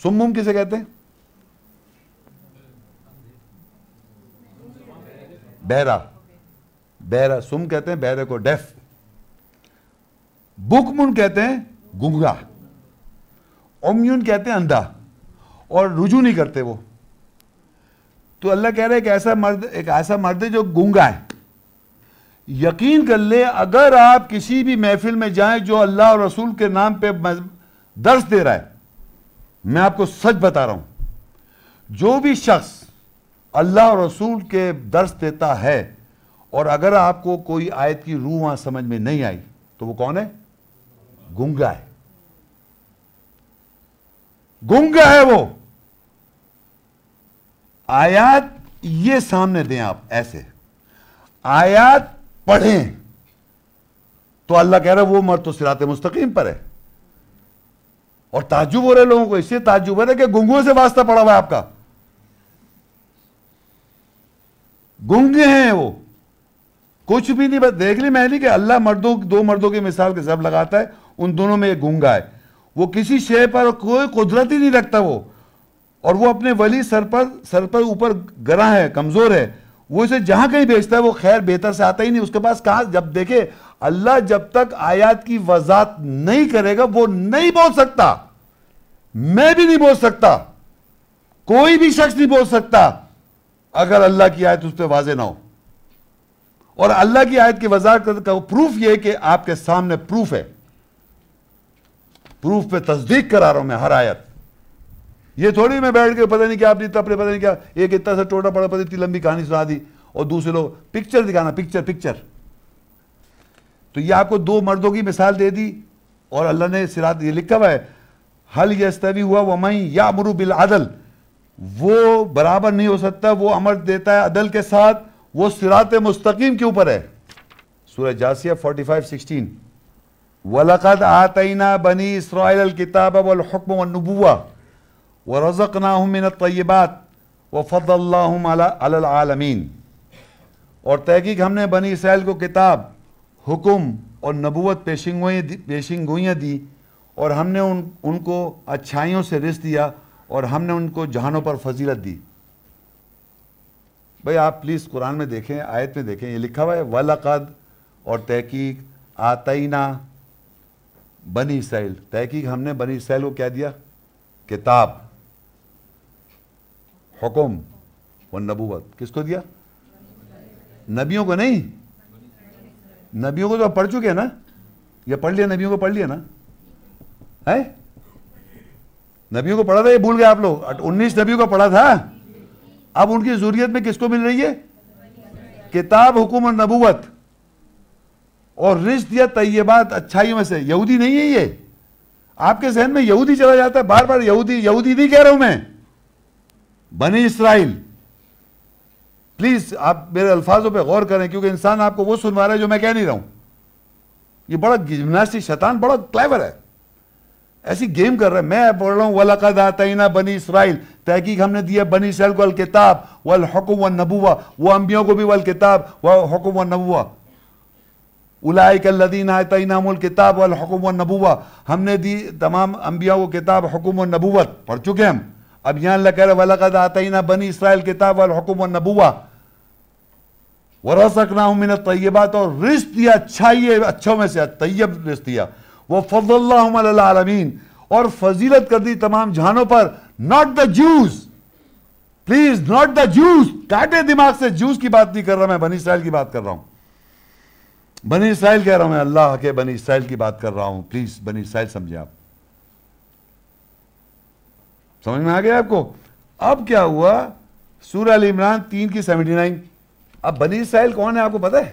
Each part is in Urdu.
سمم کسے کہتے ہیں؟ بہرا. بہرا سم کہتے ہیں بہرے کو، ڈیف. بکمن کہتے ہیں گنگا. امیون کہتے ہیں اندھا، اور رجوع نہیں کرتے وہ. تو اللہ کہہ رہے ہیں ایک ایسا مرد ہے جو گنگا ہے. یقین کر لے اگر آپ کسی بھی محفل میں جائیں جو اللہ اور رسول کے نام پہ درس دے رہا ہے، میں آپ کو سچ بتا رہا ہوں، جو بھی شخص اللہ اور رسول کے درس دیتا ہے اور اگر آپ کو کوئی آیت کی روح وہاں سمجھ میں نہیں آئی تو وہ کون ہے؟ گنگا ہے. گنگا ہے وہ. آیات یہ سامنے دیں آپ، ایسے آیات پڑھیں تو اللہ کہہ رہا ہے وہ مرد تو صراط مستقیم پر ہے. اور تعجب ہو رہے لوگوں کو، اس سے تعجب ہو رہا ہے کہ گنگوں سے واسطہ پڑا ہوا ہے آپ کا. گنگے ہیں وہ، کچھ بھی نہیں. بس دیکھ لی میں نہیں کہ اللہ دو مردوں کی مثال کے سب لگاتا ہے، ان دونوں میں ایک گنگا ہے. وہ کسی شے پر کوئی قدرت ہی نہیں رکھتا وہ، اور وہ اپنے ولی سر پر اوپر گراں ہے، کمزور ہے. وہ اسے جہاں کہیں بھیجتا ہے وہ خیر بہتر سے آتا ہی نہیں اس کے پاس. کہاں؟ جب دیکھے اللہ جب تک آیات کی وضاحت نہیں کرے گا وہ نہیں بول سکتا. میں بھی نہیں بول سکتا، کوئی بھی شخص نہیں بول سکتا اگر اللہ کی آیت اس پہ واضح نہ ہو. اور اللہ کی آیت کی وضاحت کا پروف یہ ہے کہ آپ کے سامنے پروف ہے. پروف پہ تصدیق کرا رہا ہوں میں ہر آیت. یہ تھوڑی میں بیٹھ کے پتہ نہیں کیا اپنی تپڑے پتہ نہیں کیا ایک اتنا سا ٹوٹا پڑا پتہ اتنی لمبی کہانی سنا دی اور دوسرے لوگ پکچر دکھانا، پکچر. تو یہ آپ کو دو مردوں کی مثال دے دی اور اللہ نے صراط یہ لکھا ہوا ہے حل یستوی ہوا ومن یامر بالعدل، وہ برابر نہیں ہو سکتا، وہ امر دیتا ہے عدل کے ساتھ، وہ صراط مستقیم کے اوپر ہے. سورہ جاسیہ 45:16 وَلَقَدْ آتَيْنَا بَنِي إِسْرَائِيلَ الْكِتَابَ وَالْحُكْمَ وَالنُّبُوَّةَ وَرَزَقْنَاهُم مِّنَ الطَّيِّبَاتِ وَفَضَّلْنَاهُمْ عَلَى الْعَالَمِينَ. اور تحقیق ہم نے بنی اسرائیل کو کتاب، حکم اور نبوت پیشن گوئیاں دی، اور ہم نے ان کو اچھائیوں سے رزق دیا، اور ہم نے ان کو جہانوں پر فضیلت دی. بھئی آپ پلیز قرآن میں دیکھیں، آیت میں دیکھیں، یہ لکھا ہوا ہے وَلَقَدْ اور تحقیق آتَيْنَا بنی اسرائیل، تحقیق ہم نے بنی اسرائیل کو کیا دیا؟ کتاب، حکم اور نبوت. کس کو دیا؟ نبیوں کو نہیں. نبیوں کو تو پڑھ چکے ہیں نا، یہ پڑھ لیا، نبیوں کو پڑھ لیا نا ہے. نبیوں کو پڑھا تھا، یہ بھول گئے آپ لوگ. 19 نبیوں کو پڑھا تھا. اب ان کی ذریت میں کس کو مل رہی ہے؟ کتاب، حکم اور نبوت، اور رزق دیا طیبات، اچھائیوں میں سے. یہودی نہیں ہے یہ. آپ کے ذہن میں یہودی چلا جاتا ہے بار بار. یہودی نہیں کہہ رہا ہوں میں، بنی اسرائیل. پلیز آپ میرے الفاظوں پہ غور کریں، کیونکہ انسان آپ کو وہ سنوا رہا ہے جو میں کہہ نہیں رہا ہوں. یہ بڑا جمناسٹک شیطان بڑا کلیور ہے، ایسی گیم کر رہا ہے. میں بول رہا ہوں وَلَقَدْ آتَيْنَا بنی اسرائیل، تحقیق ہم نے دیا بنی اسرائیل کو الکتاب والحکم والنبوہ، وہ انبیاء کو بھی والکتاب والحکم والنبوہ. اولئک الذین آتیناہم الکتاب والحکم والنبوہ، ہم نے دی تمام انبیاء کو کتاب، حکم و نبوت. پڑھ چکے ہم. اب یہاں اللہ کہہ رہا ہے وَلَقَدْ آتَيْنَا بنی اسرائیل کتاب والحکم والنبوہ وَرَزَقْنَاهُم مِّنَ الطَّيِّبَاتِ، اور رزق دیا اچھائی اچھوں میں سے، طیب رزق دیا. وَفَضَّلْنَاهُمْ عَلَى الْعَالَمِينَ، اور فضیلت کر دی تمام جہانوں پر. Not the jaws, please not the jaws. کاٹے دماغ سے، جوز کی بات نہیں کر رہا میں، بنی اسرائیل کی بات کر رہا ہوں. بنی اسرائیل کہہ رہا ہوں میں، اللہ کے بنی اسرائیل کی بات کر رہا ہوں. پلیز بنی اسرائیل سمجھے آپ. سمجھ میں آ گیا آپ کو؟ اب کیا ہوا؟ سورہ ال عمران 3:79. اب بنی اسرائیل کون ہے آپ کو پتہ ہے؟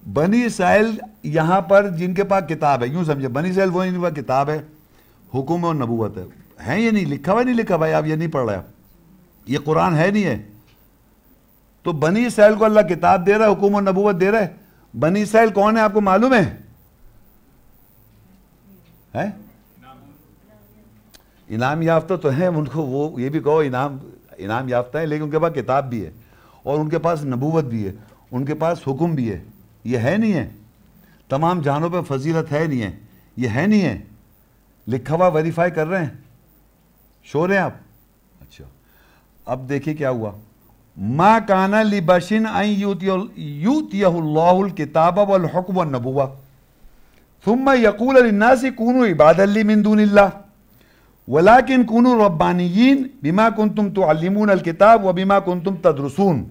بنی اسرائیل یہاں پر جن کے پاس کتاب ہے، یوں سمجھے بنی اسرائیل وہ جن کے پاس کتاب ہے، حکم اور نبوت ہے. یہ نہیں لکھا ہوا، نہیں لکھا بھائی، آپ یہ نہیں پڑھ رہے، یہ قرآن ہے نہیں ہے. تو بنی اسرائیل کو اللہ کتاب دے رہا ہے، حکم اور نبوت دے رہا ہے. بنی اسرائیل کون ہے آپ کو معلوم ہے؟ انعام یافتہ تو ہیں، ان کو وہ یہ بھی کہو انعام یافتہ ہے، لیکن ان کے پاس کتاب بھی ہے، اور ان کے پاس نبوت بھی ہے، ان کے پاس حکم بھی ہے. یہ ہے نہیں ہے. تمام جہانوں پہ فضیلت ہے نہیں ہے. یہ ہے نہیں ہے. لکھا ہوا ویریفائی کر رہے ہیں. شور ہیں آپ؟ اچھا اب دیکھیے کیا ہوا. ما کان لبشر ان یؤتیہ اللہ الکتاب والحکم والنبوہ ثم یقول للناس کونوا عبادا لی من دون اللہ ولکن کونوا ربانیین بما کنتم تعلمون الکتاب وبما کنتم تدرسون.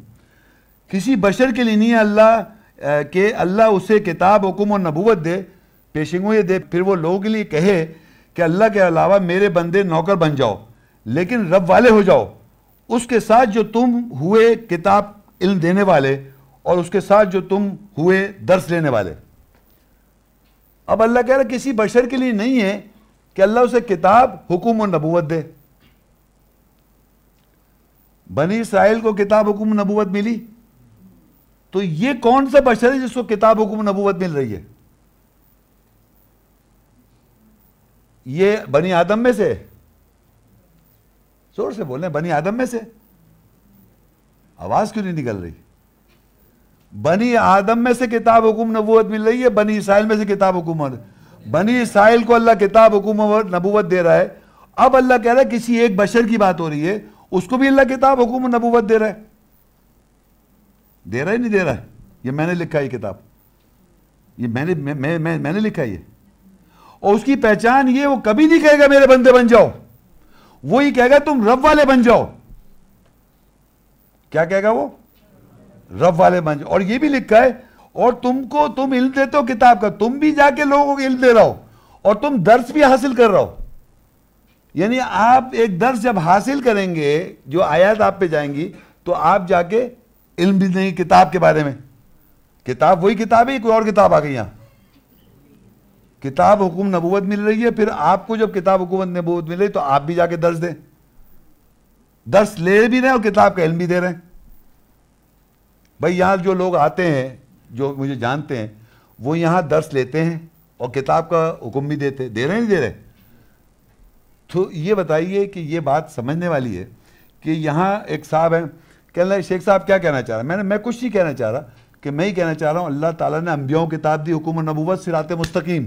کسی بشر کے لیے نہیں ہے اللہ کہ اللہ اسے کتاب حکم اور نبوت دے، پیشنگو یہ دے، پھر وہ لوگوں کے لیے کہے کہ اللہ کے علاوہ میرے بندے نوکر بن جاؤ لیکن رب والے ہو جاؤ، اس کے ساتھ جو تم ہوئے کتاب علم دینے والے اور اس کے ساتھ جو تم ہوئے درس لینے والے. اب اللہ کہہ رہا ہے کسی بشر کے لیے نہیں ہے کہ اللہ اسے کتاب حکم اور نبوت دے. بنی اسرائیل کو کتاب حکم نبوت ملی، تو یہ کون سا بشر ہے جس کو کتاب حکم نبوت مل رہی ہے؟ یہ بنی آدم میں سے، زور سے بولیں، بنی آدم میں سے. آواز کیوں نہیں نکل رہی؟ بنی آدم میں سے کتاب حکم نبوت مل رہی ہے، بنی اسرائیل میں سے کتاب حکومت. بنی اسرائیل کو اللہ کتاب حکم نبوت دے رہا ہے. اب اللہ کہہ رہا ہے کسی ایک بشر کی بات ہو رہی ہے، اس کو بھی اللہ کتاب حکم نبوت دے رہا ہے. دے رہا ہے نہیں دے رہا ہے؟ یہ میں نے لکھا ہے کتاب، یہ میں نے لکھا ہے یہ. اور اس کی پہچان یہ، وہ کبھی نہیں کہے گا میرے بندے بن جاؤ، وہی کہے گا تم رب والے بن جاؤ. کیا کہے گا وہ؟ رب والے بن جاؤ. اور یہ بھی لکھا ہے اور تم علم دیتے ہو کتاب کا، تم بھی جا کے لوگوں کو علم دے رہا ہو اور تم درس بھی حاصل کر رہا ہو. یعنی آپ ایک درس جب حاصل کریں گے، جو آیات آپ پہ جائیں گی، تو آپ جا کے علم بھی نہیں کتاب کے بارے میں. کتاب وہی کتاب ہے، کوئی اور کتاب آ گئی یہاں؟ کتاب حکم نبوت مل رہی ہے. پھر آپ کو جب کتاب حکومت نبوت مل رہی تو آپ بھی جا کے درس دیں، درس لے بھی رہے ہیں اور کتاب کا علم بھی دے رہے ہیں. بھائی یہاں جو لوگ آتے ہیں، جو مجھے جانتے ہیں، وہ یہاں درس لیتے ہیں اور کتاب کا حکم بھی دے رہے ہیں نہیں دے رہے؟ تو یہ بتائیے کہ یہ بات سمجھنے والی ہے کہ یہاں ایک صاحب ہیں، کہنے لگے شیخ صاحب کیا کہنا چاہ رہا ہے؟ میں کچھ نہیں کہنا چاہ رہا، کہ میں ہی کہنا چاہ رہا ہوں اللہ تعالیٰ نے انبیاءوں کو کتاب دی، حکم و نبوت، صراط مستقیم.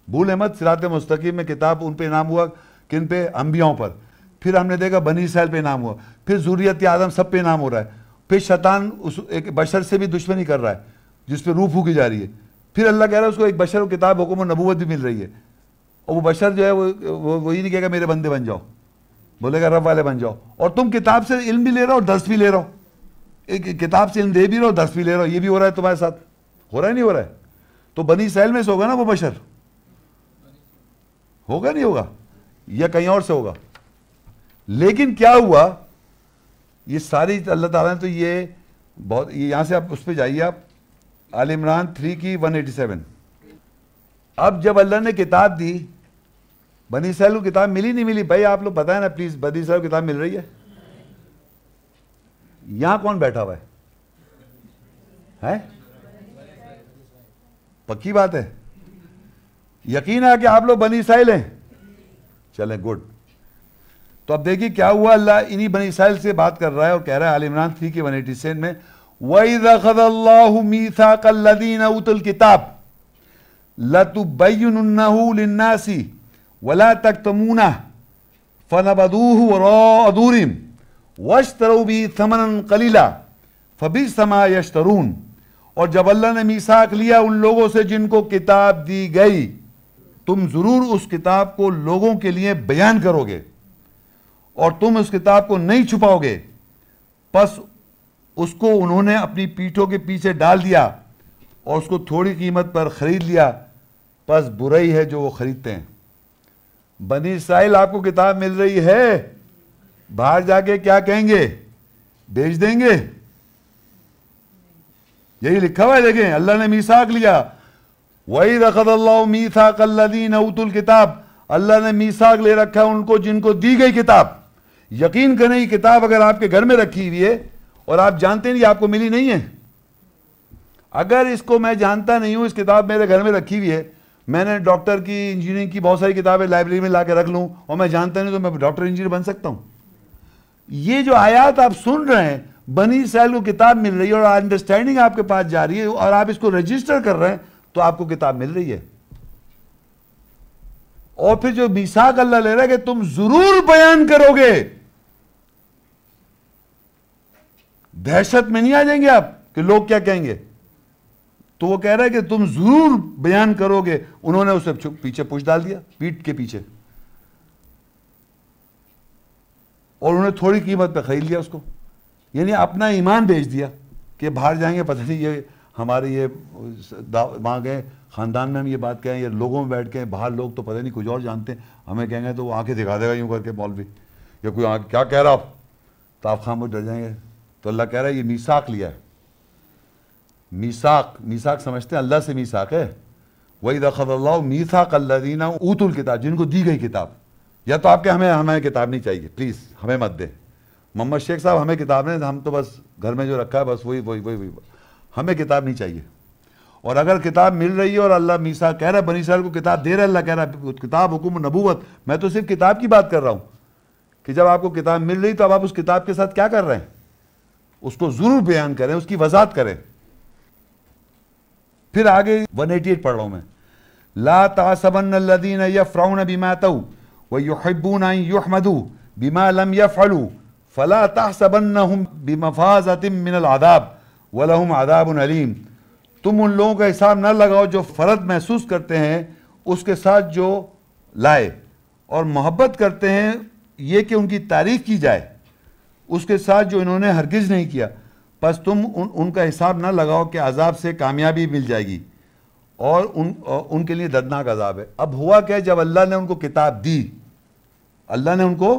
بھول احمد، صراط مستقیم میں کتاب ان پہ انعام ہوا، کن پہ؟ انبیاؤں پر. پھر ہم نے دیکھا بنی اسرائیل پہ انعام ہوا، پھر ذریت آدم سب پہ انعام ہو رہا ہے. پھر شیطان اس ایک بشر سے بھی دشمنی کر رہا ہے جس پہ روح پھونکی جا رہی ہے. پھر اللہ کہہ رہا ہے اس کو ایک بشر کو کتاب حکم و نبوت بھی مل رہی ہے، اور وہ بشر جو ہے وہ وہی نہیں کہے گا میرے بندے بن جاؤ، بولے گا رب والے بن جاؤ. اور تم کتاب سے علم بھی لے رہے ہو اور درس بھی لے رہے ہو، ایک کتاب سے علم دے بھی رہے ہو، درس بھی لے رہے ہو. یہ بھی ہو رہا ہے تمہارے ساتھ، ہو رہا ہے نہیں ہو رہا ہے؟ تو بنی اسرائیل میں سے ہوگا نا وہ بشر؟ ہوگا نہیں ہوگا؟ یا کہیں اور سے ہوگا؟ لیکن کیا ہوا، یہ ساری اللہ تعالیٰ نے تو یہ بہت، یہاں سے آپ اس پہ جائیے، آپ آل عمران 3 کی 187. اب جب اللہ نے کتاب دی، بنی اسرائیل کو کتاب ملی نہیں ملی؟ بھائی آپ لوگ بتائیں نا پلیز، بنی اسرائیل کو کتاب مل رہی ہے؟ یہاں کون بیٹھا ہوا ہے؟ پکی بات ہے؟ یقین ہے کہ آپ لوگ بنی اسرائیل ہیں؟ چلیں گڈ. تو اب دیکھیے کیا ہوا، اللہ انہی بنی اسرائیل سے بات کر رہا ہے اور کہہ رہا ہے آل عمران 3 کی 187 میں، وَإِذْ أَخَذَ اللَّهُ مِيثَاقَ الَّذِينَ أُوتُوا الْكِتَابَ لَتُبَيِّنُنَّهُ لِلنَّاسِ وَلَا تَكْتُمُونَهُ فَنَبَذُوهُ وَرَاءَ ظُهُورِهِمْ وَاشْتَرَوْا بِهِ ثَمَنًا قَلِيلًا فَبِئْسَ مَا يَشْتَرُونَ. اور جب اللہ نے میثاق لیا ان لوگوں سے جن کو کتاب دی گئی، تم ضرور اس کتاب کو لوگوں کے لیے بیان کرو گے اور تم اس کتاب کو نہیں چھپاؤ گے، پس اس کو انہوں نے اپنی پیٹھوں کے پیچھے ڈال دیا اور اس کو تھوڑی قیمت پر خرید لیا، پس برائی ہے جو وہ خریدتے ہیں. بنی اسرائیل آپ کو کتاب مل رہی ہے، باہر جا کے کیا کہیں گے؟ بیچ دیں گے؟ یہی لکھا ہوا ہے، دیکھیں اللہ نے میثاق لیا، وَإِذْ أَخَذَ اللَّهُ مِيثَاقَ الَّذِينَ أُوتُوا الْكِتَابَ، اللہ نے میثاق لے رکھا ان کو جن کو دی گئی کتاب. یقین کریں یہ کتاب اگر آپ کے گھر میں رکھی ہوئی ہے اور آپ جانتے نہیں، آپ کو ملی نہیں ہے. اگر اس کو میں جانتا نہیں ہوں، اس کتاب میرے گھر میں رکھی ہوئی ہے، میں نے ڈاکٹر کی، انجینئرنگ کی بہت ساری کتابیں لائبریری میں لا کے رکھ لوں اور میں جانتا نہیں تو میں ڈاکٹر انجینئر بن سکتا ہوں؟ یہ جو آیات آپ سن رہے ہیں، بنی اسرائیل کو کتاب مل رہی ہے اور انڈرسٹینڈنگ آپ کے پاس جا رہی ہے اور آپ اس کو رجسٹر کر رہے ہیں تو آپ کو کتاب مل رہی ہے. اور پھر جو میثاق اللہ لے رہا ہے کہ تم ضرور بیان کرو گے، دہشت میں نہیں آ جائیں گے آپ کہ لوگ کیا کہیں گے، تو وہ کہہ رہا ہے کہ تم ضرور بیان کرو گے. انہوں نے اسے پیچھے پوچھ ڈال دیا، پیٹ کے پیچھے، اور انہوں نے تھوڑی قیمت پہ خرید لیا اس کو. یعنی اپنا ایمان بیچ دیا کہ باہر جائیں گے پتہ نہیں یہ ہمارے یہ وہاں گئے خاندان میں ہم یہ بات کہیں، یا لوگوں میں بیٹھ کے باہر لوگ تو پتہ نہیں کچھ اور جانتے ہیں، ہمیں کہیں گے تو وہ آنکھیں دکھا دے گا یوں کر کے مولوی، یا کوئی کیا کہہ رہا آپ، تو آپ خاموش ڈر جائیں گے. تو اللہ کہہ رہا ہے یہ میثاق لیا ہے. میثاق سمجھتے ہیں اللہ سے میثاق ہے. وَإِذَا أَخَذَ اللَّهُ مِيثَاقَ الَّذِينَ أُوتُوا الْكِتَابَ، جن کو دی گئی کتاب. یا تو آپ کے ہمیں کتاب نہیں چاہیے پلیز، ہمیں مت دیں. محمد شیخ صاحب ہمیں کتاب نہیں، ہم تو بس گھر میں جو رکھا ہے بس وہی ہمیں کتاب نہیں چاہیے. اور اگر کتاب مل رہی ہے اور اللہ میثاق کہہ رہا ہے بنی اسرائیل کو کتاب دے رہا ہے، اللہ کہہ رہا ہے کتاب حکم نبوت، میں تو صرف کتاب کی بات کر رہا ہوں کہ جب آپ کو کتاب مل رہی تو اب آپ اس کتاب کے ساتھ کیا کر رہے ہیں، اس کو ضرور بیان کریں، اس کی وضاحت کریں. پھر آگے 188 پڑھ رہا ہوں میں. لا تحسبن الذين يفرحون بما اتوا ويحبون ان يحمدوا بما لم يفعلوا فلا تحسبنهم بمفازة من العذاب ولهم عذاب علیم. تم ان لوگوں کا حساب نہ لگاؤ جو فرض محسوس کرتے ہیں اس کے ساتھ جو لائے، اور محبت کرتے ہیں یہ کہ ان کی تعریف کی جائے اس کے ساتھ جو انہوں نے ہرگز نہیں کیا. پس تم ان کا حساب نہ لگاؤ کہ عذاب سے کامیابی مل جائے گی، اور ان کے لیے دردناک عذاب ہے. اب ہوا کہ جب اللہ نے ان کو کتاب دی، اللہ نے ان کو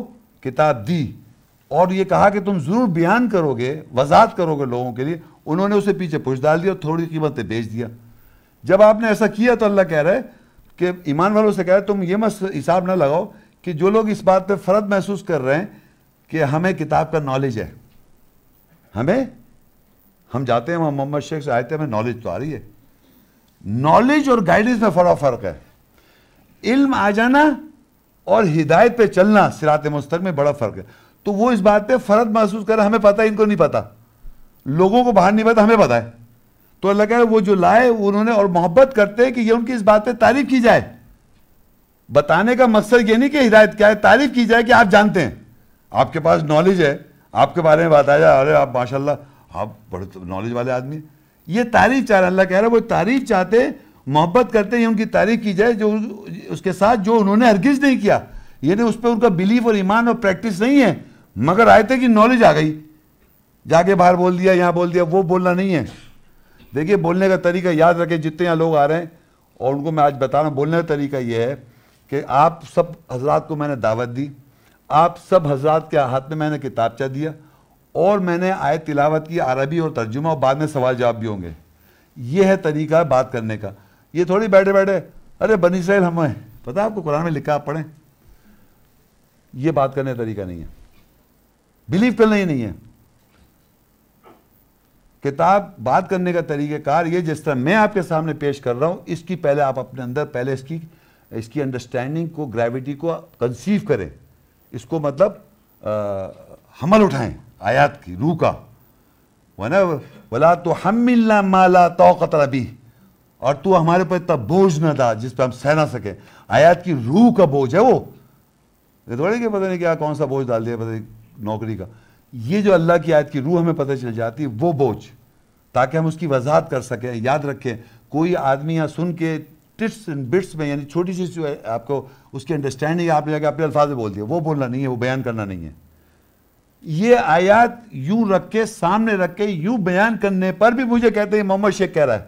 کتاب دی اور یہ کہا کہ تم ضرور بیان کرو گے، وضاحت کرو گے لوگوں کے لیے، انہوں نے اسے پیچھے پوچھ ڈال دیا اور تھوڑی قیمت پہ بیچ دیا. جب آپ نے ایسا کیا تو اللہ کہہ رہا ہے کہ ایمان والوں سے کہہ رہا ہے تم یہ مت حساب نہ لگاؤ کہ جو لوگ اس بات پہ فرض محسوس کر رہے ہیں کہ ہمیں کتاب کا نالج ہے، ہم جاتے ہیں محمد شیخ سے آئے تھے، ہمیں نالج تو آ رہی ہے. نالج اور گائیڈنس میں فرق ہے. علم آ جانا اور ہدایت پہ چلنا صراط مستقیم میں بڑا فرق ہے. تو وہ اس بات پہ فرض محسوس کر رہے ہیں، ہمیں پتہ ہے ان کو نہیں پتا، لوگوں کو باہر نہیں پتا، ہمیں پتا ہے. تو اللہ کہہ رہا ہے وہ جو لائے انہوں نے، اور محبت کرتے ہیں کہ یہ ان کی اس بات پہ تعریف کی جائے. بتانے کا مقصد یہ نہیں کہ ہدایت کیا ہے، تعریف کی جائے کہ آپ جانتے ہیں، آپ کے پاس نالج ہے، آپ کے بارے میں بتایا جائے ارے آپ ماشاءاللہ آپ بڑے نالج والے آدمی ہیں. یہ تعریف چاہ رہا ہے. اللہ کہہ رہا ہے وہ تعریف چاہتے ہیں، محبت کرتے ہیں ان کی تعریف کی جائے جو اس کے ساتھ جو انہوں نے ہرگز نہیں کیا. یعنی اس پہ ان کا بلیف اور ایمان اور پریکٹس نہیں ہے، مگر آیت ہے کہ نالج آ گئی، جا کے باہر بول دیا، یہاں بول دیا، وہ بولنا نہیں ہے. دیکھیے بولنے کا طریقہ یاد رکھیں، جتنے یہاں لوگ آ رہے ہیں اور ان کو میں آج بتا رہا ہوں، بولنے کا طریقہ یہ ہے کہ آپ سب حضرات کو میں نے دعوت دی، آپ سب حضرات کے ہاتھ میں میں نے کتابچہ دیا، اور میں نے آیت تلاوت کی عربی اور ترجمہ، اور بعد میں سوال جواب بھی ہوں گے. یہ ہے طریقہ بات کرنے کا. یہ تھوڑی بیٹھے بیٹھے ارے بنی اسرائیل ہمیں پتہ آپ کو قرآن میں لکھا آپ پڑھیں، یہ بات کرنے کا طریقہ نہیں ہے. بلیو کرنا ہی نہیں ہے. کتاب بات کرنے کا طریقہ کار یہ جس طرح میں آپ کے سامنے پیش کر رہا ہوں، اس کی پہلے آپ اپنے اندر پہلے اس کی انڈرسٹینڈنگ کو، گریوٹی کو کنسیو کریں، اس کو مطلب حمل اٹھائیں آیات کی روح کا. وَلَا تُحَمِّلْنَا مَا لَا طَاقَةَ بِهِ، اور تو ہمارے پر اتنا بوجھ نہ ڈال جس پہ ہم سہ نہ سکیں. آیات کی روح کا بوجھ ہے وہ، یہ تھوڑی کہ پتہ نہیں کیا کون سا بوجھ ڈال دیا پتہ نہیں نوکری کا. یہ جو اللہ کی آیت کی روح ہمیں پتہ چل جاتی ہے وہ بوجھ، تاکہ ہم اس کی وضاحت کر سکیں، یاد رکھیں. کوئی آدمی یہاں سن کے ٹٹس اینڈ بٹس میں، یعنی چھوٹی سی جو ہے آپ کو اس کی انڈرسٹینڈنگ آپ نے جا کے اپنے الفاظ میں بول دیا، وہ بولنا نہیں ہے، وہ بیان کرنا نہیں ہے. یہ آیات یوں رکھ کے سامنے رکھ کے یوں بیان کرنے پر بھی مجھے کہتے ہیں محمد شیخ کہہ رہا ہے.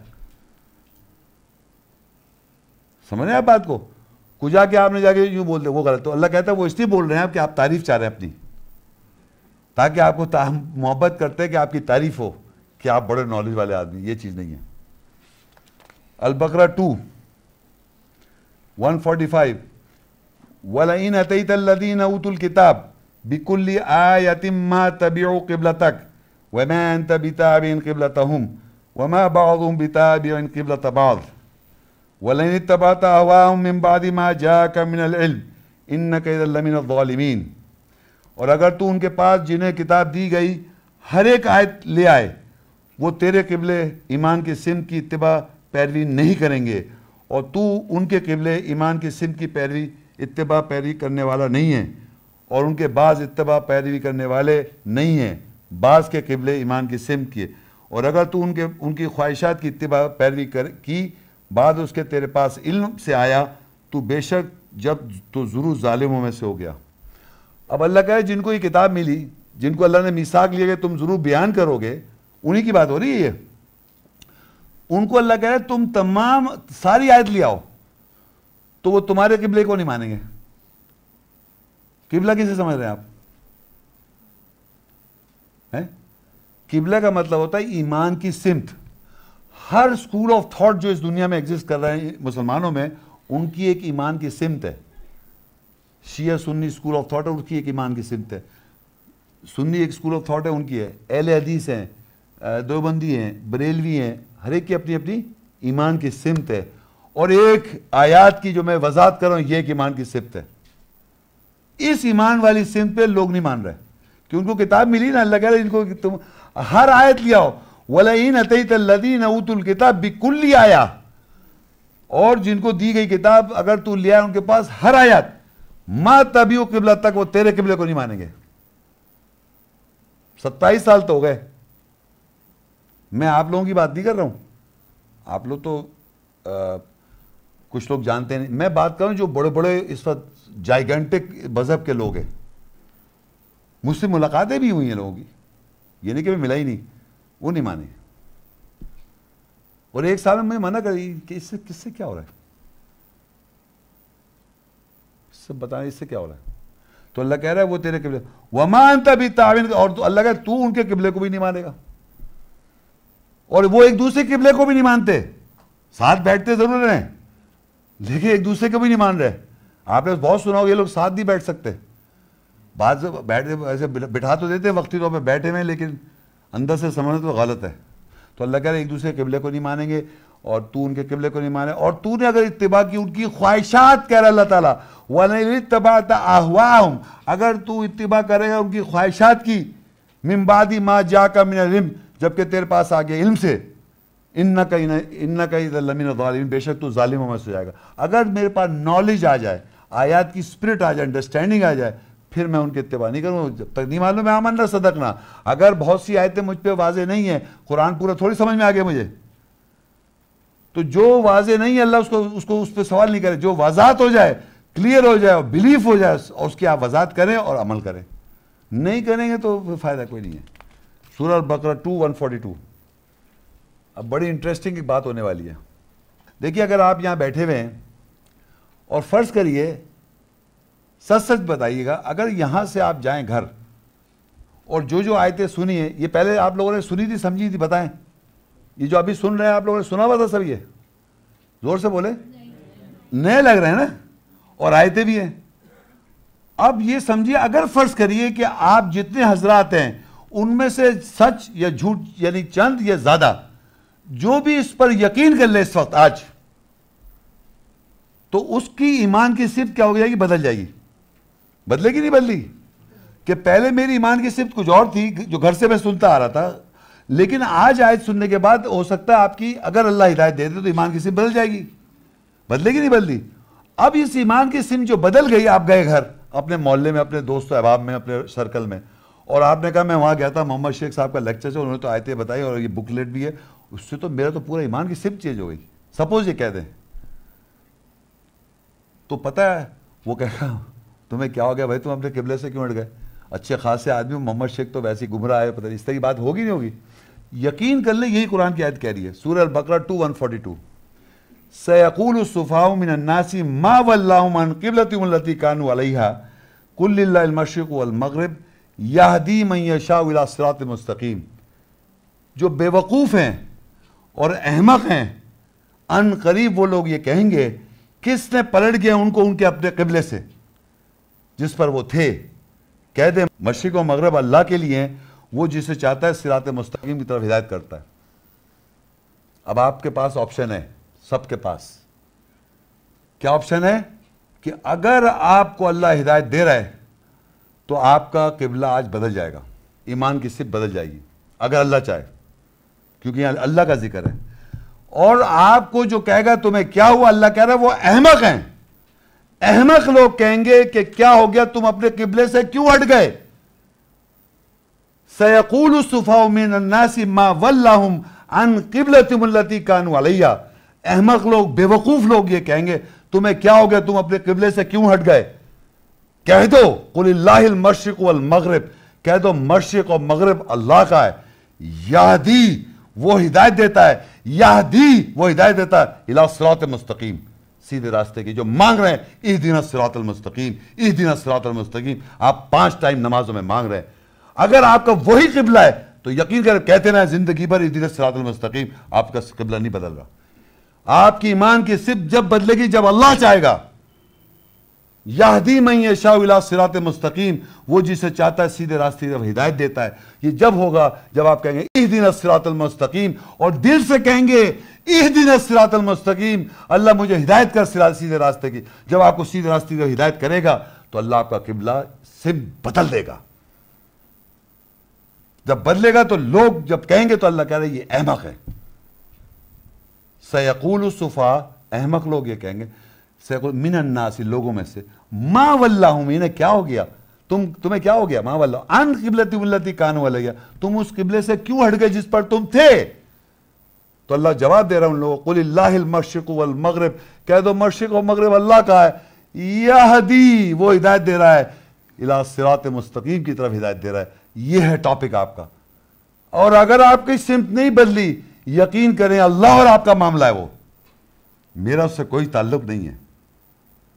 سمجھ رہے ہیں آپ بات کو؟ کجا کے آپ نے جا کے یوں بول دیا وہ غلط. تو اللہ کہتا ہے وہ اس لیے بول رہے ہیں آپ کہ آپ تعریف چاہ رہے ہیں اپنی، تاکہ آپ کو محبت کرتے ہیں کہ آپ کی تعریف ہو کہ آپ بڑے نالج والے آدمی. یہ چیز نہیں ہے. البقرہ 2 145 وَلَئِنْ أَتَيْتَ الَّذِينَ أُوتُوا الْكِتَابَ بِكُلِّ آيَةٍ مَا تَبِعُوا قِبْلَتَكَ وَمَا أَنْتَ بِتَابِعٍ قِبْلَتَهُمْ وَمَا بَعْضُهُمْ بِتَابِعٍ قِبْلَةَ بَعْضٍ وَلَئِنِ اتَّبَعْتَ أَهْوَاءَهُمْ مِنْ بَعْدِ مَا جَاءَكَ مِنَ الْعِلْمِ إِنَّكَ إِذًا لَمِنَ الظَّالِمِينَ. اور اگر تو ان کے پاس جنہیں کتاب دی گئی ہر ایک آیت لے آئے، وہ تیرے قبلے ایمان کی سمت کی اتباع پیروی نہیں کریں گے، اور تو ان کے قبلے ایمان کی سمت کی پیروی اتباع پیروی کرنے والا نہیں ہے اور ان کے بعض اتباع پیروی کرنے والے نہیں ہیں، بعض کے قبلے ایمان کی سمت کیے، اور اگر تو ان کی خواہشات کی اتباع پیروی کی بعد اس کے تیرے پاس علم سے آیا تو بے شک جب تو ضرور ظالموں میں سے ہو گیا۔ اب اللہ کہے جن کو یہ کتاب ملی، جن کو اللہ نے میثاق لیا کہ تم ضرور بیان کرو گے، انہی کی بات ہو رہی ہے یہ۔ ان کو اللہ کہہ رہا ہے تم تمام ساری آیت لے آؤ تو وہ تمہارے قبلے کو نہیں مانیں گے۔ قبلہ کسے سمجھ رہے ہیں آپ؟ قبلہ کا مطلب ہوتا ہے ایمان کی سمت۔ ہر سکول آف تھاٹ جو اس دنیا میں ایگزسٹ کر رہے ہیں مسلمانوں میں، ان کی ایک ایمان کی سمت ہے۔ شیعہ سنی سکول آف تھاٹ ہے، ان کی ایک ایمان کی سمت ہے۔ سنی ایک سکول آف تھاٹ ہے ان کی ہے، اہل حدیث ہیں، دیوبندی ہیں، بریلوی ہیں، ہر ایک کی اپنی اپنی ایمان کی سمت ہے۔ اور ایک آیات کی جو میں وضاحت کر رہا ہوں یہ ایک ایمان کی سمت ہے۔ اس ایمان والی سمت پہ لوگ نہیں مان رہے کہ ان کو کتاب ملی نا، اللہ کہہ رہا ہے ان کو تم ہر آیت لے آؤ، وَلَئِنْ أَتَيْتَ الَّذِينَ أُوتُوا الْكِتَابَ بِكُلِّ آیَةٍ، اور جن کو دی گئی کتاب اگر تو لے آئے ان کے پاس ہر آیت، مَا تَبِعُوا قِبْلَتَكَ، وہ تیرے قبلے کو نہیں مانیں گے۔ 27 سال تو ہو گئے، میں آپ لوگوں کی بات نہیں کر رہا ہوں، آپ لوگ تو کچھ لوگ جانتے نہیں، میں بات کر رہا ہوں جو بڑے بڑے اس وقت جائگنٹک مذہب کے لوگ ہیں۔ مجھ سے ملاقاتیں بھی ہوئی ہیں لوگوں کی، یہ نہیں کہ میں ملا ہی نہیں، وہ نہیں مانے۔ اور ایک سال میں مجھے منع کری کہ کس سے کیا ہو رہا ہے، سب بتائیں اس سے کیا ہو رہا ہے۔ تو اللہ کہہ رہا ہے وہ تیرے قبلے، وَمَا أَنْتَ بِتَابِعٍ، اور تو اللہ کہہ رہا تو ان کے قبلے کو بھی نہیں مانے گا، اور وہ ایک دوسرے قبلے کو بھی نہیں مانتے۔ ساتھ بیٹھتے ضرور ہیں لیکن ایک دوسرے کو بھی نہیں مان رہے۔ آپ نے بہت سنا ہوگا یہ لوگ ساتھ نہیں بیٹھ سکتے، بعض بیٹھتے ایسے بٹھا تو دیتے وقتی طور پہ بیٹھے ہوئے لیکن اندر سے سمجھنا تو غلط ہے۔ تو اللہ کہہ رہے ایک دوسرے قبلے کو نہیں مانیں گے اور تو ان کے قبلے کو نہیں مانے، اور تو نے اگر اتباع کی ان کی خواہشات، کہہ رہا اللہ تعالیٰ وَلَئِنِ اتَّبَعْتَ أَهْوَاءَهُمْ، اگر تو اتباع کرے گا ان کی خواہشات کی، مِن بَعْدِ مَا جَاءَكَ مِنَ الْعِلْمِ، جبکہ تیرے پاس آ گیا علم سے، اِنَّكَ إِذًا لَمِنَ الظَّالِمِينَ، بے شک تو ظالموں میں سے جائے گا۔ اگر میرے پاس نالج آ جائے، آیات کی سپرٹ آ جائے، انڈرسٹینڈنگ آ جائے، پھر میں ان کی اتباع نہیں کروں، جب تک نہیں معلوم ہے آمنا صدقنا۔ اگر بہت سی آیتیں مجھ پہ واضح نہیں ہیں، قرآن پورا تھوڑی سمجھ میں آ گیا مجھے، تو جو واضح نہیں ہے اللہ اس کو اس پہ سوال نہیں کرے، جو وضاحت ہو جائے، کلیئر ہو جائے اور بلیف ہو جائے اور اس کی آپ وضاحت کریں اور عمل کریں۔ نہیں کریں گے تو پھر فائدہ کوئی نہیں ہے۔ سورہ البقرہ 2:142۔ اب بڑی انٹرسٹنگ ایک بات ہونے والی ہے۔ دیکھیے اگر آپ یہاں بیٹھے ہوئے ہیں اور فرض کریے، سچ سچ بتائیے گا، اگر یہاں سے آپ جائیں گھر اور جو آیتیں سنی ہیں، یہ پہلے آپ لوگوں نے سنی تھی، سمجھی تھی، بتائیں یہ جو ابھی سن رہے ہیں آپ لوگوں نے سنا ہوا تھا سب؟ یہ زور سے بولے، نئے لگ رہے ہیں نا، اور آیتیں بھی ہیں۔ اب یہ سمجھیے اگر فرض کریے کہ آپ جتنے حضرات ہیں ان میں سے سچ یا جھوٹ یعنی چند یا زیادہ جو بھی اس پر یقین کر لے اس وقت آج، تو اس کی ایمان کی صفت کیا ہو جائے گی؟ بدل جائے گی۔ بدلے گی نہیں بدلی؟ کہ پہلے میری ایمان کی صفت کچھ اور تھی جو گھر سے میں سنتا آ رہا تھا، لیکن آج آیت سننے کے بعد ہو سکتا ہے آپ کی، اگر اللہ ہدایت دے دے تو ایمان کی صفت بدل جائے گی۔ بدلے گی نہیں بدلی؟ اب اس ایمان کی صفت جو بدل گئی، آپ گئے گھر اپنے محلے میں، اپنے دوست و احباب میں، اپنے سرکل میں، اور آپ نے کہا میں وہاں گیا تھا، محمد شیخ صاحب کا لیکچر ہے، انہوں نے تو آیتیں بتائی اور یہ بکلیٹ بھی ہے، اس سے تو میرا تو پورا ایمان کی صفت چینج ہو گئی، سپوز یہ کہہ دیں، تو پتہ ہے وہ کہے گا تمہیں کیا ہو گیا بھائی، تم اپنے قبلے سے کیوں ہٹ گئے؟ اچھے خاصے آدمی، محمد شیخ تو ویسے ہی گمراہ ہے، پتہ نہیں اس طرح کی بات ہوگی نہیں ہوگی؟ یقین کر لیں یہی قرآن کی آیت کہہ رہی ہے، سورہ البقرہ 2:142۔ سَيَقُولُ السُّفَهَاءُ مِنَ النَّاسِ مَا وَلَّاهُمْ عَنْ قِبْلَتِهُمُ الَّتِي كَانُوا عَلَيْهَا قُلْ لِلَّهِ الْمَشْرِقُ وَالْمَغْرِبُ يَهْدِي مَن يَشَاءُ إِلَىٰ صِرَاطٍ مُسْتَقِيمٍ۔ جو بے وقوف ہیں اور احمق ہیں، ان قریب وہ لوگ یہ کہیں گے کس نے پلٹ گیا ان کو ان کے اپنے قبلے سے جس پر وہ تھے۔ کہہ دیں مشرق و مغرب اللہ کے لیے ہیں، وہ جسے چاہتا ہے صراط مستقیم کی طرف ہدایت کرتا ہے۔ اب آپ کے پاس آپشن ہے، سب کے پاس کیا آپشن ہے کہ اگر آپ کو اللہ ہدایت دے رہا ہے تو آپ کا قبلہ آج بدل جائے گا، ایمان کی صفت بدل جائے گی اگر اللہ چاہے، کیونکہ یہاں اللہ کا ذکر ہے۔ اور آپ کو جو کہے گا تمہیں کیا ہوا، اللہ کہہ رہا ہے وہ احمق ہیں، احمق لوگ کہیں گے کہ کیا ہو گیا تم اپنے قبلے سے کیوں ہٹ گئے؟ سَيَقُولُ السُّفَهَاءُ مِنَ النَّاسِ مَا وَلَّهُمْ عَنْ قِبْلَتِهِمُ الَّتِي كَانُوا عَلَيْهَا، احمق لوگ، بیوقوف لوگ یہ کہیں گے تمہیں کیا ہو گیا تم اپنے قبلے سے کیوں ہٹ گئے؟ کہہ دو قُلِ اللَّهِ الْمَشْرِقُ وَالْمَغْرِبُ، کہہ دو مشرق اور مغرب اللہ کا ہے، یہدی وہ ہدایت دیتا ہے، یہدی وہ ہدایت دیتا ہے اِلیٰ صراط مستقیم، سیدھے راستے کی۔ جو مانگ رہے ہیں اہدنا الصراط المستقیم، اہدنا الصراط المستقیم، آپ 5 ٹائم نمازوں میں مانگ رہے ہیں۔ اگر آپ کا وہی قبلہ ہے تو یقین کریں کہتے رہیں زندگی بھر اہدنا الصراط المستقیم، آپ کا قبلہ نہیں بدل رہا۔ آپ کی ایمان کی صرف جب بدلے گی جب اللہ چاہے گا۔ یہدی من یشاء الی صراط مستقیم، وہ جسے چاہتا ہے سیدھے راستے کی طرف ہدایت دیتا ہے۔ یہ جب ہوگا جب آپ کہیں گے اہدنا الصراط المستقیم، اور دل سے کہیں گے اہدنا الصراط المستقیم، اللہ مجھے ہدایت کر سیدھے راستے کی۔ جب آپ کو سیدھے راستے کی ہدایت کرے گا تو اللہ آپ کا قبلہ سمت بدل دے گا۔ جب بدلے گا تو لوگ جب کہیں گے تو اللہ کہہ رہے یہ احمق ہے۔ سَيَقُولُ السُّفَهَاءُ، احمق لوگ یہ کہیں گے، سَيَقُولُ مِنَ النَّاسِ، لوگوں میں سے، مَا وَلَّهُمْ، انہیں کیا ہو گیا، تمہیں کیا ہو گیا، مَا وَلَّهُمْ عَنْ قِبْلَتِهِمُ الَّتِي كَانُوا عَلَيْهَا، تم اس قبلے سے کیوں ہٹ گئے جس پر تم تھے؟ تو اللہ جواب دے رہا ہے ان لوگوں کو، قُلِ اللَّهِ الْمَشْرِقُ وَالْمَغْرِبُ، کہہ دو مشرق اور مغرب اللہ کا ہے، یہدی وہ ہدایت دے رہا ہے اِلیٰ صراط مستقیم کی طرف ہدایت دے رہا ہے۔ یہ ہے ٹاپک آپ کا، اور اگر آپ کی سمت نہیں بدلی یقین کریں اللہ اور آپ کا معاملہ ہے، وہ میرا اس سے کوئی تعلق نہیں ہے۔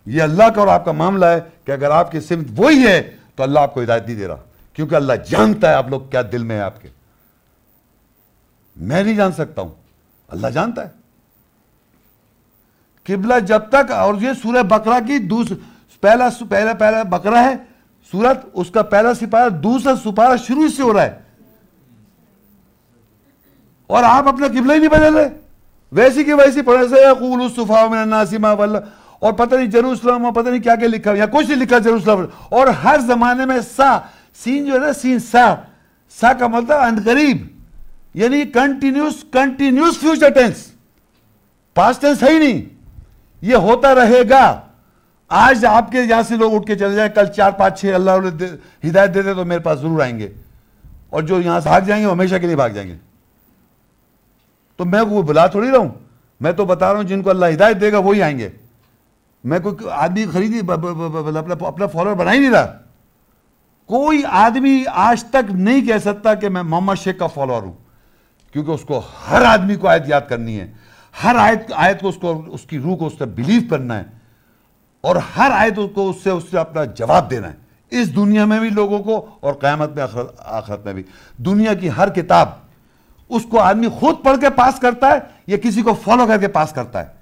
یہ اللہ کا اور آپ کا معاملہ ہے کہ اگر آپ کی سمت وہی ہے تو اللہ آپ کو ہدایت نہیں دے رہا، کیونکہ اللہ جانتا ہے آپ لوگ کیا دل میں ہے آپ کے۔ میں نہیں جان سکتا ہوں، اللہ جانتا ہے۔ قبلہ جب تک، اور یہ سورہ بقرہ کی پہلا بقرہ ہے سورت، اس کا پہلا سپارہ، دوسرا سپارہ شروع سے ہو رہا ہے، اور آپ اپنا قبلہ ہی نہیں بدل رہے، ویسی کی ویسی پڑھے سے یقول السفہاء من الناس ما ولا، اور پتہ نہیں جیروسلم، اور پتہ نہیں کیا کیا لکھا ہے، یا کچھ نہیں لکھا جیروسلم، اور ہر زمانے میں سین جو ہے نا، سین سا کا مطلب ان قریب، یعنی continuous future tennis, past tense ہے ہی نہیں، یہ ہوتا رہے گا۔ آج آپ کے یہاں سے لوگ اٹھ کے چلے جائیں، کل 4 5 6 اللہ ہدایت دے دے تو میرے پاس ضرور آئیں گے، اور جو یہاں سے بھاگ جائیں گے وہ ہمیشہ کے لیے بھاگ جائیں گے۔ تو میں وہ بلا تھوڑی رہا ہوں، میں تو بتا رہا ہوں جن کو اللہ ہدایت دے گا وہی آئیں گے۔ میں کوئی آدمی خریدی اپنا فالوور بنا ہی نہیں رہا۔ کوئی آدمی آج تک نہیں کہہ سکتا کہ میں محمد شیخ کا فالوور ہوں، کیونکہ اس کو ہر آدمی کو آیت یاد کرنی ہے، ہر آیت کو اس کی روح کو اس سے بلیو کرنا ہے، اور ہر آیت کو اس سے اپنا جواب دینا ہے، اس دنیا میں بھی لوگوں کو اور قیامت میں آخرت میں بھی۔ دنیا کی ہر کتاب اس کو آدمی خود پڑھ کے پاس کرتا ہے یا کسی کو فالو کر کے پاس کرتا ہے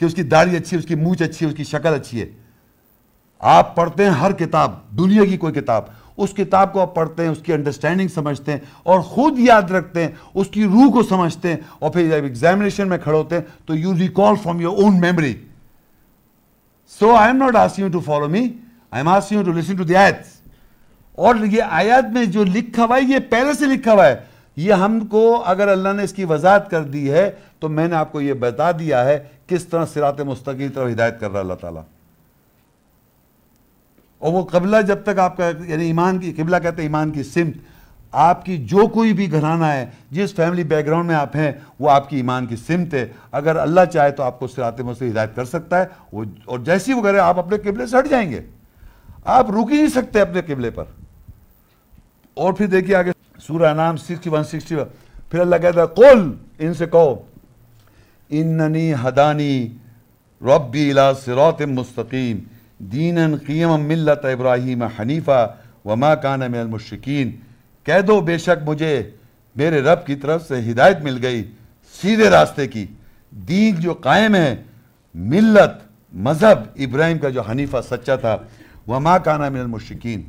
کہ اس کی داڑھی اچھی ہے، اس کی مونچھ اچھی ہے، اس کی شکل اچھی ہے۔ آپ پڑھتے ہیں ہر کتاب، دنیا کی کوئی کتاب، اس کتاب کو آپ پڑھتے ہیں، اس کی انڈرسٹینڈنگ سمجھتے ہیں اور خود یاد رکھتے ہیں، اس کی روح کو سمجھتے ہیں، اور پھر جب ایگزامینیشن میں کھڑے ہوتے ہیں تو you recall from your own memory. So I am not asking you to follow me, I am asking you to listen to the آیتس۔ اور یہ آیات میں جو لکھا ہوا ہے یہ پہلے سے لکھا ہوا ہے، یہ ہم کو اگر اللہ نے اس کی وضاحت کر دی ہے تو میں نے آپ کو یہ بتا دیا ہے کس طرح صراط مستقیم طرف ہدایت کر رہا ہے اللہ تعالیٰ۔ اور وہ قبلہ جب تک آپ کا، یعنی ایمان کی قبلہ کہتے ہیں ایمان کی سمت، آپ کی جو کوئی بھی گھرانہ ہے، جس فیملی بیک گراؤنڈ میں آپ ہیں، وہ آپ کی ایمان کی سمت ہے۔ اگر اللہ چاہے تو آپ کو صراط مستقیم ہدایت کر سکتا ہے، اور جیسی وہ کرے آپ اپنے قبلے سے ہٹ جائیں گے، آپ رک ہی نہیں سکتے اپنے قبلے پر۔ اور پھر دیکھیے آگے سورہ انعام 61 پھر اللہ کہتا ہے قل، ان سے کہو اننی ہدانی ربی الی صراط مستقیم دینا قیما ملت ابراہیم حنیفا وما کان من المشرکین، کہہ دو بے شک مجھے میرے رب کی طرف سے ہدایت مل گئی سیدھے راستے کی، دین جو قائم ہے، ملت مذہب ابراہیم کا جو حنیفہ سچا تھا، وما کان من المشرکین،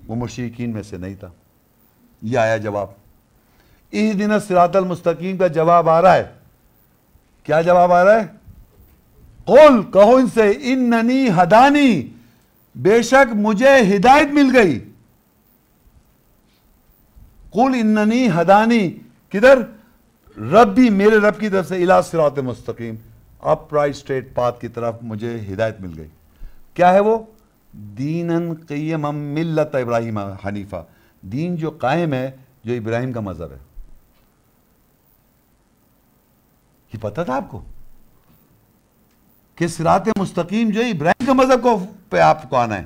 وہ مشرکین میں سے نہیں تھا۔ یہ آیا جواب، اہدنا الصراط المستقیم کا جواب آ رہا ہے۔ کیا جواب آ رہا ہے؟ قل، کہو ان سے اننی ہدانی، بے شک مجھے ہدایت مل گئی۔ قل اننی ہدانی، کدھر؟ ربی، میرے رب کی طرف سے، الی صراط مستقیم، اپ رائٹ اسٹریٹ پاتھ کی طرف مجھے ہدایت مل گئی۔ کیا ہے وہ؟ دینن قیما ملت ابراہیم حنیفہ، دین جو قائم ہے، جو ابراہیم کا مذہب ہے۔ یہ پتہ تھا آپ کو کہ صراط مستقیم جو ہے ابراہیم کا مذہب کو پہ آپ کو آنا ہے؟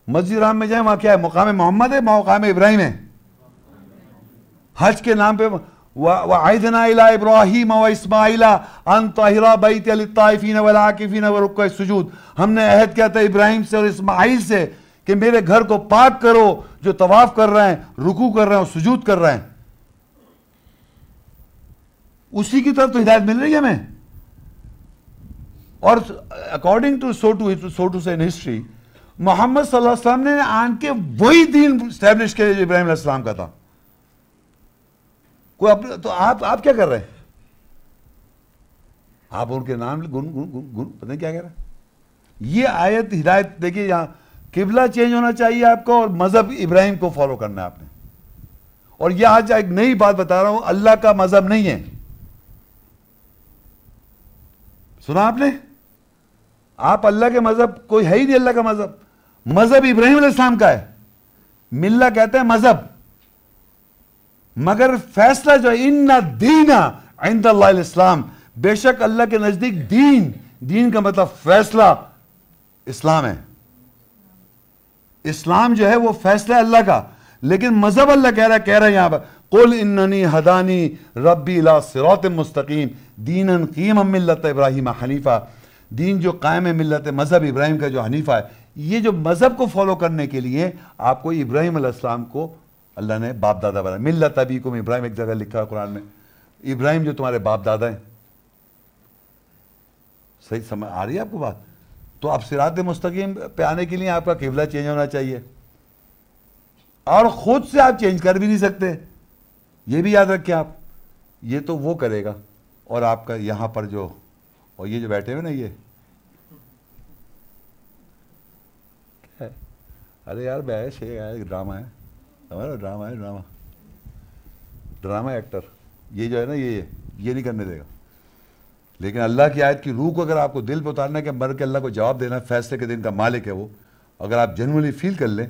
مسجد حرام میں جائیں، وہاں کیا ہے؟ مقام محمد ہے، مقام ابراہیم ہے۔ حج کے نام پہ وَعِدْنَا إِلَىٰ إِبْرَاهِيمَ وَإِسْمَاعِيلَ أَن طَهِرَ بَيْتِيَ لِلطَّائِفِينَ وَالْعَاكِفِينَ وَرُكَّعِ السُّجُودِ، ہم نے عہد کیا تھا ابراہیم سے اور اسماعیل سے کہ میرے گھر کو پاک کرو، جو طواف کر رہے ہیں، رکوع کر رہے ہیں اور سجود کر رہے ہیں۔ اسی کی طرف تو ہدایت مل رہی ہے ہمیں۔ اور اکارڈنگ ٹو سو ٹو سے ان ہسٹری، محمد صلی اللہ علیہ وسلم نے آن کے وہی دین اسٹیبلش کیا جو ابراہیم علیہ السلام کا تھا۔ کوئی تو آپ کیا کر رہے ہیں؟ آپ ان کے نام پتہ نہیں کیا کہہ رہے ہیں۔ یہ آیت ہدایت دیکھیے، یہاں قبلہ چینج ہونا چاہیے آپ کو، اور مذہب ابراہیم کو فالو کرنا ہے آپ نے۔ اور یہ آج ایک نئی بات بتا رہا ہوں، اللہ کا مذہب نہیں ہے۔ سنا آپ نے؟ آپ اللہ کے مذہب کوئی ہے ہی نہیں، اللہ کا مذہب۔ مذہب ابراہیم علیہ السلام کا ہے، ملہ کہتے ہیں مذہب، مگر فیصلہ جو ہے ان الدین عند اللہ الاسلام، بے شک اللہ کے نزدیک دین کا مطلب فیصلہ اسلام ہے۔ اسلام جو ہے وہ فیصلہ ہے اللہ کا، لیکن مذہب اللہ کہہ رہا ہے یہاں پر قل اننی ہدانی ربی الی صراط مستقیم دینا قیما ملت ابراہیم حنیفہ، دین جو قائم ہے ملت مذہب ابراہیم کا جو حنیفہ ہے۔ یہ جو مذہب کو فالو کرنے کے لیے آپ کو ابراہیم علیہ السلام کو اللہ نے باپ دادا بنایا۔ ملت ابیکم ابراہیم، ایک جگہ لکھا ہے قرآن میں، ابراہیم جو تمہارے باپ دادا ہیں۔ صحیح سمجھ آ رہی ہے آپ کو بات؟ تو اب صراط مستقیم پہ آنے کے لیے آپ کا قبلہ چینج ہونا چاہیے، اور خود سے آپ چینج کر بھی نہیں سکتے، یہ بھی یاد رکھیں آپ۔ یہ تو وہ کرے گا، اور آپ کا یہاں پر جو، اور یہ جو بیٹھے ہوئے نا، یہ ارے یار بیش ہے، ڈرامہ ہے ہمارا، ڈرامہ ایکٹر، یہ جو ہے نا، یہ نہیں کرنے دے گا۔ لیکن اللہ کی آیت کی روح کو اگر آپ کو دل پہ اتارنا ہے کہ مر کے اللہ کو جواب دینا، فیصلے کے دن کا مالک ہے وہ، اگر آپ جنرلی فیل کر لیں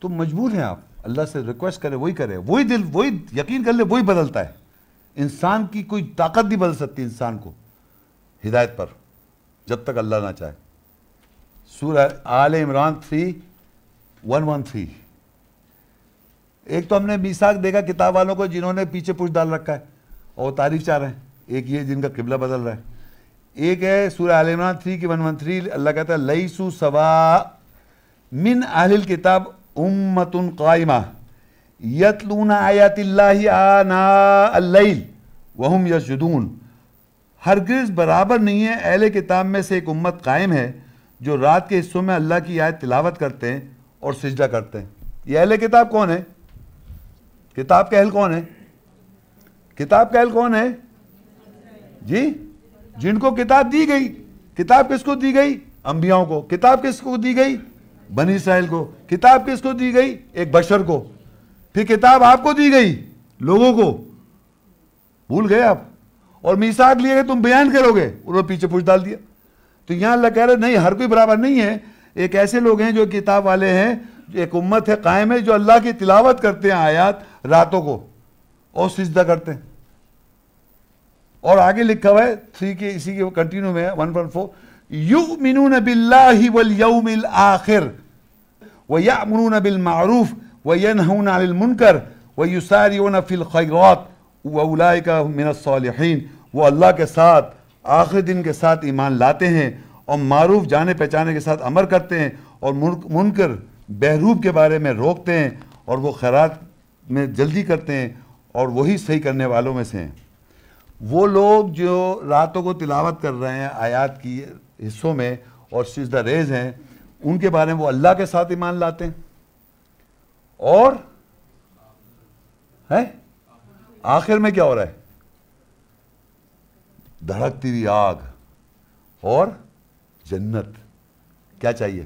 تو مجبور ہیں آپ اللہ سے ریکویسٹ کریں، وہی کریں، وہی دل، وہی یقین کر لیں، وہی بدلتا ہے۔ انسان کی کوئی طاقت نہیں بدل سکتی انسان کو ہدایت پر، جب تک اللہ نہ چاہے۔ سورہ آل عمران 3:113۔ ایک تو ہم نے میثاق دیکھا کتاب والوں کو جنہوں نے پیچھے پوچھ ڈال رکھا ہے اور تعریف چاہ رہے ہیں، ایک یہ جن کا قبلہ بدل رہا ہے۔ ایک ہے سورہ آل عمران 3:113، اللہ کہتا ہے لیسوا سواء من اہل الکتاب امۃ قائمہ یتلون آیات اللہ آناء اللیل وہم یسجدون، ہرگز برابر نہیں ہے اہل کتاب میں سے ایک امت قائم ہے جو رات کے حصوں میں اللہ کی آیت تلاوت کرتے ہیں اور سجدہ کرتے ہیں۔ یہ اہل کتاب کون ہے؟ کتاب کا اہل کون ہے؟ کتاب کا اہل کون ہے جی؟ جن کو کتاب دی گئی۔ کتاب کس کو دی گئی؟ انبیاؤں کو۔ کتاب کس کو دی گئی؟ بنی اسرائیل کو۔ کتاب کس کو دی گئی؟ ایک بشر کو۔ پھر کتاب آپ کو دی گئی، لوگوں کو، بھول گئے آپ؟ اور میثاق لیے گئے تم بیان کرو گے، انہوں نے پیچھے پوچھ ڈال دیا۔ تو یہاں اللہ کہہ رہے نہیں، ہر کوئی برابر نہیں ہے۔ ایک ایسے لوگ ہیں جو کتاب والے ہیں، ایک امت ہے قائم ہے جو اللہ کی تلاوت کرتے ہیں آیات راتوں کو اور سجدہ کرتے ہیں۔ اور آگے لکھا ہوا ہے 3 کے اسی کے کنٹینیو میں 1.4 یؤمنون باللہ والیوم الآخر ویأمرون بالمعروف وینہون عن المنکر ویسارعون فی الخیرات واولئک من الصالحین، وہ اللہ کے ساتھ آخری دن کے ساتھ ایمان لاتے ہیں اور معروف جانے پہچانے کے ساتھ امر کرتے ہیں اور منکر بہروب کے بارے میں روکتے ہیں اور وہ خیرات میں جلدی کرتے ہیں اور وہی صحیح کرنے والوں میں سے ہیں۔ وہ لوگ جو راتوں کو تلاوت کر رہے ہیں آیات کی حصوں میں اور سجدہ ریز ہیں، ان کے بارے میں وہ اللہ کے ساتھ ایمان لاتے ہیں، اور آخر میں کیا ہو رہا ہے؟ دھڑکتی ہوئی آگ اور جنت۔ کیا چاہیے؟